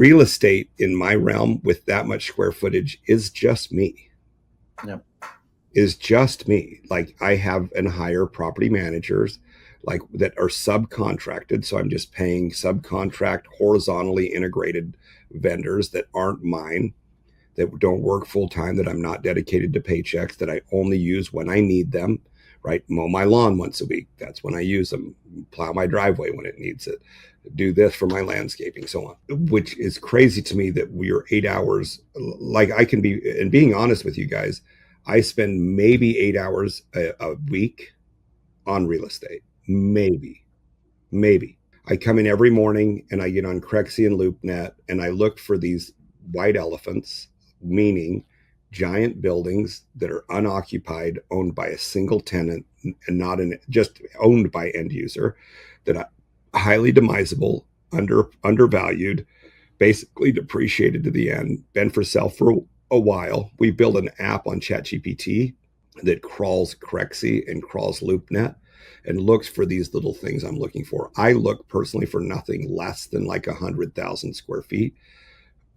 Real estate in my realm with that much square footage is just me. Yeah. Is just me. Like I have and hire property managers like that are subcontracted. So I'm just paying subcontract horizontally integrated vendors that aren't mine, that don't work full time, that I'm not dedicated to paychecks, that I only use when I need them, right? Mow my lawn once a week. That's when I use them. Plow my driveway when it needs it. Do this for my landscaping, so on, which is crazy to me that we are 8 hours. Like I can be, and being honest with you guys, I spend maybe 8 hours a week on real estate. Maybe. I come in every morning and I get on Crexy and LoopNet and I look for these white elephants, meaning giant buildings that are unoccupied, owned by a single tenant and not just owned by end user, that are highly demisable, undervalued, basically depreciated to the end, been for sale for a while. We built an app on ChatGPT that crawls Crexy and crawls LoopNet and looks for these little things I'm looking for. I look personally for nothing less than like 100,000 square feet.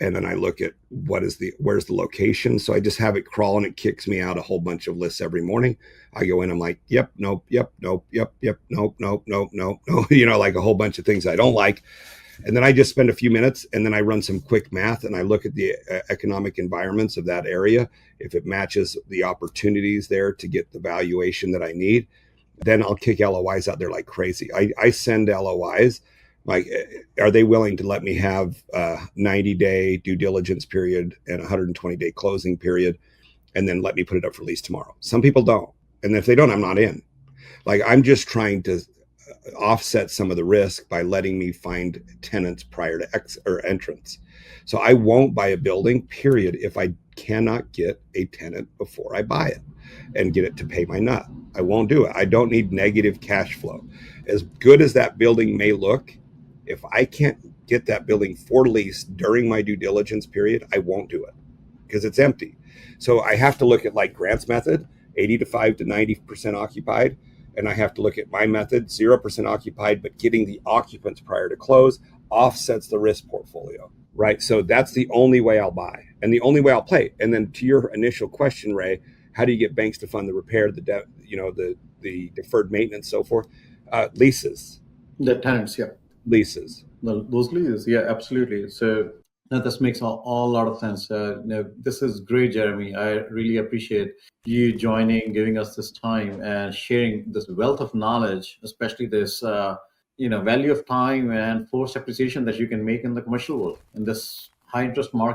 And then I look at where's the location. So I just have it crawl and it kicks me out a whole bunch of lists every morning. I go in, I'm like, yep, nope, nope, nope, nope, like a whole bunch of things I don't like. And then I just spend a few minutes and then I run some quick math and I look at the economic environments of that area. If it matches the opportunities there to get the valuation that I need, then I'll kick LOIs out there like crazy. I send LOIs like, are they willing to let me have a 90-day due diligence period and 120-day closing period and then let me put it up for lease tomorrow? Some people don't. And if they don't, I'm not in. Like I'm just trying to offset some of the risk by letting me find tenants prior to entrance. So I won't buy a building, period, if I cannot get a tenant before I buy it and get it to pay my nut. I won't do it. I don't need negative cash flow. As good as that building may look, if I can't get that building for lease during my due diligence period, I won't do it because it's empty. So I have to look at like Grant's method, 85 to 90% occupied. And I have to look at my method, 0% occupied, but getting the occupants prior to close offsets the risk portfolio, right? So that's the only way I'll buy and the only way I'll play. And then to your initial question, Ray, how do you get banks to fund the repair, the deferred maintenance, so forth? Leases. The tenants, yeah. Leases. Well, those leases, yeah, absolutely. So this makes a lot of sense. This is great, Jeremy. I really appreciate you joining, giving us this time, and sharing this wealth of knowledge, especially this, value of time and forced appreciation that you can make in the commercial world in this high interest market.